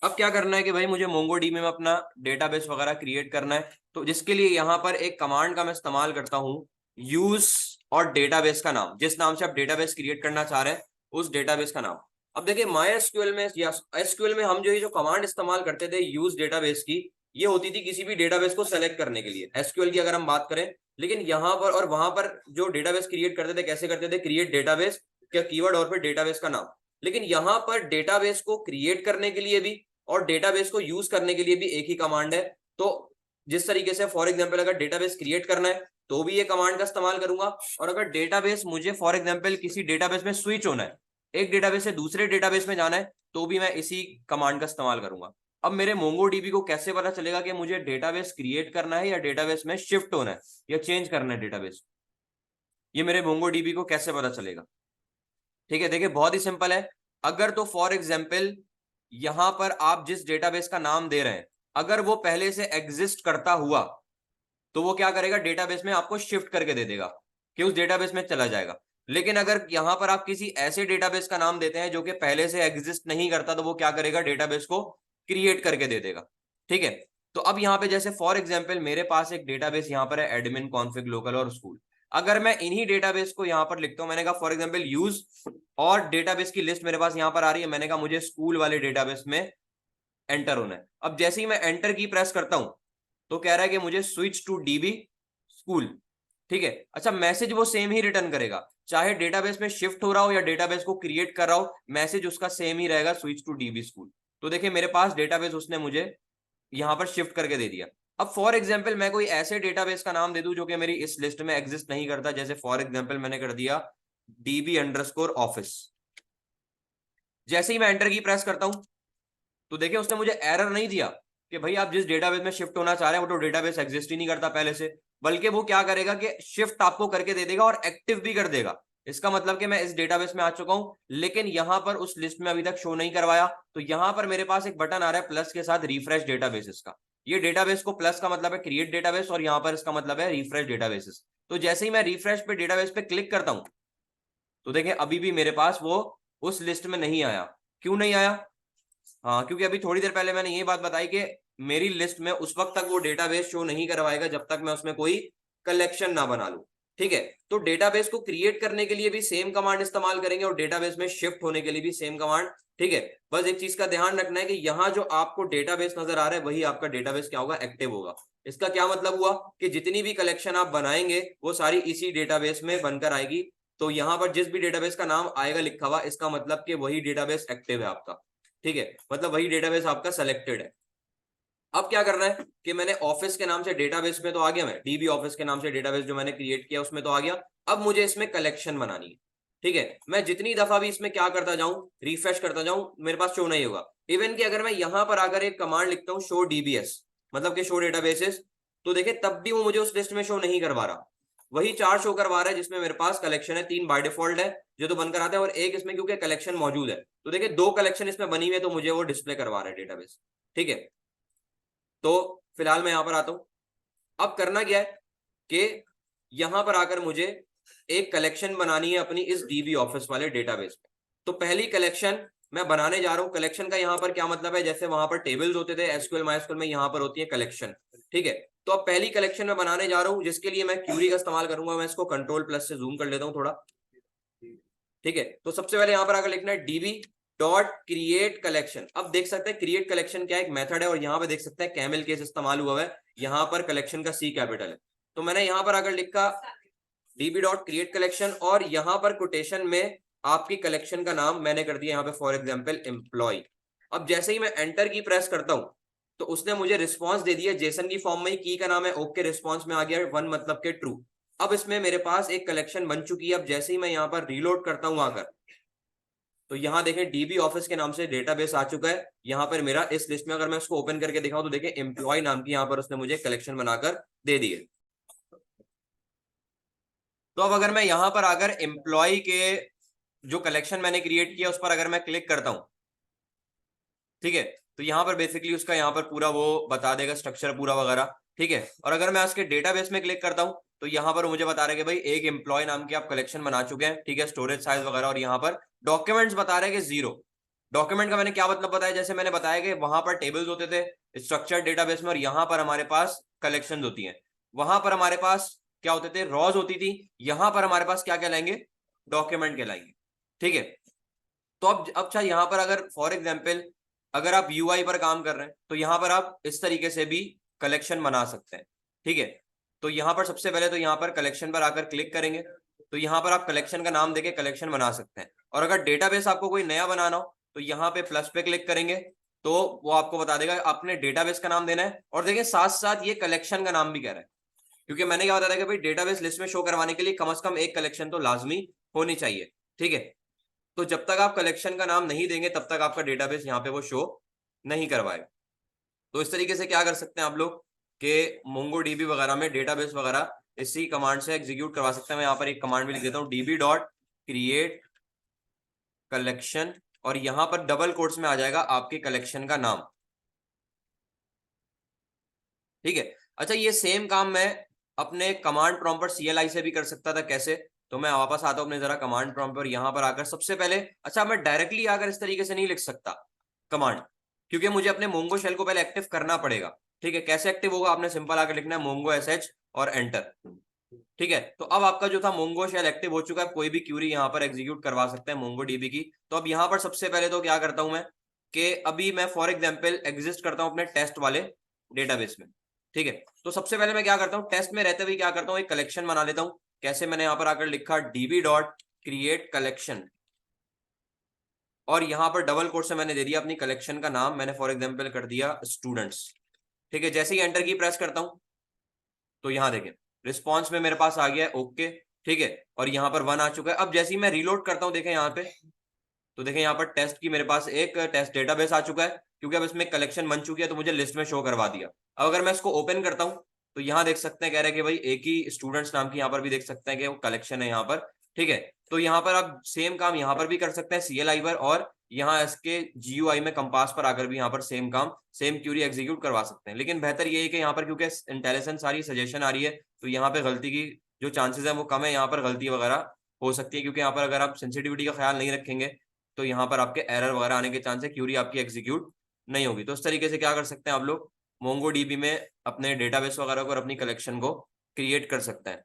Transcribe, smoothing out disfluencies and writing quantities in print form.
अब क्या करना है कि भाई मुझे मोंगोडीबी में अपना डेटाबेस वगैरह क्रिएट करना है, तो जिसके लिए यहाँ पर एक कमांड का मैं इस्तेमाल करता हूँ, यूज और डेटाबेस का नाम, जिस नाम से आप डेटाबेस क्रिएट करना चाह रहे हैं उस डेटाबेस का नाम। अब देखिए माई एसक्यूएल में या एसक्यूएल में हम जो कमांड इस्तेमाल करते थे यूज डेटाबेस की, ये होती थी किसी भी डेटाबेस को सेलेक्ट करने के लिए, एसक्यूएल की अगर हम बात करें। लेकिन यहाँ पर और वहां पर जो डेटाबेस क्रिएट करते थे कैसे करते थे, क्रिएट डेटाबेस क्या कीवर्ड और फिर डेटाबेस का नाम। लेकिन यहाँ पर डेटाबेस को क्रिएट करने के लिए भी और डेटाबेस को यूज करने के लिए भी एक ही कमांड है। तो जिस तरीके से फॉर एग्जांपल अगर डेटाबेस क्रिएट करना है तो भी ये कमांड का इस्तेमाल करूंगा, और अगर डेटाबेस मुझे फॉर एग्जांपल किसी डेटाबेस में स्विच होना है, एक डेटाबेस से दूसरे डेटाबेस में जाना है, तो भी मैं इसी कमांड का इस्तेमाल करूंगा। अब मेरे मोंगोडीबी को कैसे पता चलेगा कि मुझे डेटाबेस क्रिएट करना है या डेटाबेस में शिफ्ट होना है या चेंज करना है डेटाबेस, ये मेरे मोंगोडीबी को कैसे पता चलेगा? ठीक है, देखिए बहुत ही सिंपल है। अगर तो फॉर एग्जांपल यहां पर आप जिस डेटाबेस का नाम दे रहे हैं अगर वो पहले से एग्जिस्ट करता हुआ, तो वो क्या करेगा, डेटाबेस में आपको शिफ्ट करके दे देगा कि उस डेटाबेस में चला जाएगा। लेकिन अगर यहां पर आप किसी ऐसे डेटाबेस का नाम देते हैं जो कि पहले से एग्जिस्ट नहीं करता, तो वो क्या करेगा, डेटाबेस को क्रिएट करके दे देगा। ठीक है, तो अब यहां पे जैसे फॉर एग्जांपल मेरे पास एक डेटाबेस यहां पर है एडमिन कॉन्फिग लोकल और स्कूल। अगर मैं इन्हीं डेटाबेस को यहां पर लिखता हूं, मैंने कहा फॉर एग्जांपल यूज, और डेटाबेस की लिस्ट मेरे पास यहां पर आ रही है, मैंने कहा मुझे स्कूल वाले डेटाबेस में एंटर होना है। अब जैसे ही मैं एंटर की प्रेस करता हूं तो कह रहा है कि मुझे स्विच टू डीबी स्कूल। ठीक है, अच्छा मैसेज वो सेम ही रिटर्न करेगा, चाहे डेटाबेस में शिफ्ट हो रहा हो या डेटाबेस को क्रिएट कर रहा हो, मैसेज उसका सेम ही रहेगा, स्विच टू डीबी स्कूल। तो देखिए मेरे पास डेटाबेस उसने मुझे यहां पर शिफ्ट करके दे दिया। अब फॉर एग्जांपल मैं कोई ऐसे डेटाबेस का नाम दे दूं जो कि मेरी इस लिस्ट में एग्जिस्ट नहीं करता, जैसे फॉर एग्जांपल मैंने कर दिया db_office। जैसे ही मैं एंटर की प्रेस करता हूं तो देखिए उसने मुझे एरर नहीं दिया कि भाई आप जिस डेटाबेस में शिफ्ट होना चाह रहे हैं वो तो डेटाबेस एग्जिस्ट ही नहीं करता पहले से, बल्कि वो क्या करेगा कि शिफ्ट आपको करके दे देगा और एक्टिव भी कर देगा। इसका मतलब कि मैं इस डेटाबेस में आ चुका हूं, लेकिन यहां पर उस लिस्ट में अभी तक शो नहीं करवाया। तो यहां पर मेरे पास एक बटन आ रहा है प्लस के साथ, रिफ्रेश डेटाबेसेस का। ये डेटाबेस को प्लस का मतलब है क्रिएट डेटाबेस और यहां पर इसका मतलब है रिफ्रेश डेटाबेसेस। तो जैसे ही मैं रिफ्रेश पे डेटाबेस पे क्लिक करता हूं तो देखिए अभी भी मेरे पास वो उस लिस्ट में नहीं आया। क्यों नहीं आया? हाँ, क्योंकि अभी थोड़ी देर पहले मैंने ये बात बताई कि मेरी लिस्ट में उस वक्त तक वो डेटाबेस शो नहीं करवाएगा जब तक मैं उसमें कोई कलेक्शन ना बना लूं। ठीक है, तो डेटाबेस को क्रिएट करने के लिए भी सेम कमांड इस्तेमाल करेंगे और डेटाबेस में शिफ्ट होने के लिए भी सेम कमांड। ठीक है, बस एक चीज का ध्यान रखना है कि यहाँ जो आपको डेटाबेस नजर आ रहा है वही आपका डेटाबेस क्या होगा, एक्टिव होगा। इसका क्या मतलब हुआ कि जितनी भी कलेक्शन आप बनाएंगे वो सारी इसी डेटाबेस में बनकर आएगी। तो यहाँ पर जिस भी डेटाबेस का नाम आएगा लिखा हुआ, इसका मतलब कि वही डेटाबेस एक्टिव है आपका। ठीक है, मतलब वही डेटाबेस आपका सेलेक्टेड है। अब क्या करना है कि मैंने ऑफिस के नाम से डेटाबेस में तो आ गया, मैं डीबी ऑफिस के नाम से डेटाबेस जो मैंने क्रिएट किया उसमें तो आ गया। अब मुझे इसमें कलेक्शन बनानी है। ठीक है, मैं जितनी दफा भी इसमें क्या करता जाऊं, रिफ्रेश करता जाऊं, मेरे पास शो नहीं होगा। इवन कि अगर मैं यहां पर आकर एक कमांड लिखता हूं शो डीबीएस, मतलब कि शो डेटाबेसेस, तो देखिए तब भी वो मुझे उस लिस्ट में शो नहीं करवा रहा। वही 4 शो करवा रहा है जिसमें मेरे पास कलेक्शन है, 3 बाय डिफॉल्ट है जो तो बनकर आता है, और एक इसमें क्योंकि कलेक्शन मौजूद है तो देखिए 2 कलेक्शन इसमें बनी हुई है, तो मुझे वो डिस्प्ले करवा रहा है डेटाबेस। ठीक है, तो फिलहाल मैं यहां पर आता हूं। अब करना क्या है कि यहां पर आकर मुझे एक कलेक्शन बनानी है अपनी इस डीबी ऑफिस वाले डेटाबेस में। तो पहली कलेक्शन मैं बनाने जा रहा हूं। कलेक्शन का यहां पर क्या मतलब है, जैसे वहां पर टेबल्स होते थे एसक्यूएल मायस्क्यूएल में, यहां पर होती है कलेक्शन। ठीक है, तो अब पहली कलेक्शन मैं बनाने जा रहा हूं जिसके लिए मैं क्यूरी का इस्तेमाल करूंगा। मैं इसको कंट्रोल प्लस से जूम कर लेता हूं थोड़ा। ठीक है, तो सबसे पहले यहां पर आकर लिखना है डीबी डॉट क्रिएट कलेक्शन। अब देख सकते हैं क्रिएट कलेक्शन क्या एक मेथड है, और यहां पे देख सकते हैं कैमल केस इस्तेमाल हुआ है, यहां पर कलेक्शन का सी कैपिटल है। तो मैंने यहां पर आकर लिखा डीबी डॉट क्रिएट कलेक्शन, और यहां पर कोटेशन में आपकी कलेक्शन का नाम मैंने कर दिया यहां पे फॉर एग्जांपल एम्प्लॉय। अब जैसे ही मैं एंटर की प्रेस करता हूं तो उसने मुझे रिस्पांस दे दिया जेसन की फॉर्म में, की का नाम है ओके, रिस्पांस में आ गया 1 मतलब के ट्रू। अब इसमें मेरे पास एक कलेक्शन बन चुकी है। अब जैसे ही मैं यहाँ पर रीलोड करता हूं आकर, तो यहाँ देखें डीबी ऑफिस के नाम से डेटाबेस आ चुका है। यहाँ पर मेरा इस लिस्ट में अगर मैं इसको ओपन करके दिखाऊं तो देखें एम्प्लॉय नाम की यहाँ पर उसने मुझे कलेक्शन बनाकर दे दी है। तो अब अगर मैं यहाँ पर आकर एम्प्लॉय के जो कलेक्शन मैंने क्रिएट किया उस पर अगर मैं क्लिक करता हूं, ठीक है, तो यहाँ पर बेसिकली उसका यहाँ पर पूरा वो बता देगा स्ट्रक्चर पूरा वगैरह। ठीक है, और अगर मैं उसके डेटाबेस में क्लिक करता हूँ तो यहाँ पर मुझे बता रहे हैं कि भाई एक एम्प्लॉय नाम की आप कलेक्शन बना चुके हैं। ठीक है, स्टोरेज साइज वगैरह, और यहाँ पर डॉक्यूमेंट्स बता रहे हैं कि 0 डॉक्यूमेंट का मैंने क्या मतलब बताया, जैसे मैंने बताया कि वहां पर टेबल्स होते थे स्ट्रक्चर्ड डेटाबेस में, और यहाँ पर हमारे पास कलेक्शंस होती हैं। वहां पर हमारे पास क्या होते थे, रॉज होती थी। यहाँ पर हमारे पास क्या कहलाएंगे, डॉक्यूमेंट कहलाएंगे। ठीक है। तो अब चाहे यहाँ पर अगर फॉर एग्जाम्पल अगर आप यूआई पर काम कर रहे हैं तो यहाँ पर आप इस तरीके से भी कलेक्शन बना सकते हैं। ठीक है। तो यहाँ पर सबसे पहले तो यहाँ पर कलेक्शन पर आकर क्लिक करेंगे, तो यहाँ पर आप कलेक्शन का नाम देके कलेक्शन बना सकते हैं। और अगर डेटाबेस आपको कोई नया बनाना हो तो यहाँ पे प्लस पे क्लिक करेंगे, तो वो आपको बता देगा आपने डेटाबेस का नाम देना है। और देखिए साथ साथ ये कलेक्शन का नाम भी कह रहा है, क्योंकि मैंने क्या बताया था कि भाई डेटाबेस लिस्ट में शो करवाने के लिए कम से कम एक कलेक्शन तो लाजमी होनी चाहिए। ठीक है। तो जब तक आप कलेक्शन का नाम नहीं देंगे तब तक आपका डेटाबेस यहाँ पे वो शो नहीं करवाएगा। तो इस तरीके से क्या कर सकते हैं आप लोग कि मोंगोडीबी वगैरह में डेटाबेस वगैरह इसी कमांड से एग्जीक्यूट करवा सकते हैं। मैं यहाँ पर एक कमांड भी लिख देता हूँ, डीबी डॉट क्रिएट कलेक्शन, और यहाँ पर डबल कोट्स में आ जाएगा आपके कलेक्शन का नाम। ठीक है। अच्छा, ये सेम काम मैं अपने कमांड प्रॉम्प्ट पर CLI से भी कर सकता था। कैसे, तो मैं वापस आता हूं अपने जरा कमांड प्रॉम्प्ट पर, यहां पर आकर सबसे पहले, अच्छा मैं डायरेक्टली आकर इस तरीके से नहीं लिख सकता कमांड, क्योंकि मुझे अपने मोंगो शेल को पहले एक्टिव करना पड़ेगा। ठीक है। कैसे एक्टिव होगा, आपने सिंपल आकर लिखना है मोंगो SH और एंटर। ठीक है। तो अब आपका जो था मोंगो शेल एक्टिव हो चुका है, कोई भी क्यूरी यहाँ पर एग्जीक्यूट करवा सकते हैं मोंगो डीबी की। तो अब यहाँ पर सबसे पहले तो क्या करता हूं मैं कि अभी मैं फॉर एग्जाम्पल एग्जिस्ट करता हूं अपने टेस्ट वाले डेटाबेस में। ठीक है। तो सबसे पहले मैं क्या करता हूँ, टेस्ट में रहते हुए क्या करता हूँ, एक कलेक्शन बना लेता हूँ। कैसे, मैंने यहाँ पर आकर लिखा डीबी डॉट क्रिएट कलेक्शन, और यहाँ पर डबल कोट से मैंने दे दिया अपनी कलेक्शन का नाम, मैंने फॉर एग्जाम्पल कर दिया स्टूडेंट्स। ठीक है। जैसे ही एंटर की प्रेस करता हूँ तो यहाँ देखें रिस्पॉन्स में मेरे पास आ गया है ओके। ठीक है। और यहाँ पर 1 आ चुका है। अब जैसे ही मैं रीलोड करता हूँ देखें यहाँ पे, तो देखें यहाँ पर टेस्ट की मेरे पास एक टेस्ट डेटाबेस आ चुका है, क्योंकि अब इसमें कलेक्शन बन चुकी है तो मुझे लिस्ट में शो करवा दिया। अब अगर मैं इसको ओपन करता हूँ तो यहाँ देख सकते हैं, कह रहे हैं कि भाई एक ही स्टूडेंट्स नाम की यहाँ पर भी देख सकते हैं कि वो कलेक्शन है यहाँ पर। ठीक है। तो यहाँ पर आप सेम काम यहाँ पर भी कर सकते हैं CLI पर, और यहाँ इसके GUI में कंपास पर आकर भी यहाँ पर सेम काम सेम क्यूरी एग्जीक्यूट करवा सकते हैं। लेकिन बेहतर ये है कि यहाँ पर क्योंकि इंटेलिजेंस सारी सजेशन आ रही है तो यहाँ पे गलती की जो चांसेस है वो कम है, यहाँ पर गलती वगैरह हो सकती है, क्योंकि यहाँ पर अगर आप सेंसिटिविटी का ख्याल नहीं रखेंगे तो यहाँ पर आपके एरर वगैरह आने के चांस है, क्यूरी आपकी एग्जीक्यूट नहीं होगी। तो इस तरीके से क्या कर सकते हैं आप लोग मोंगो डीबी में अपने डेटाबेस वगैरह को और अपनी कलेक्शन को क्रिएट कर सकते हैं।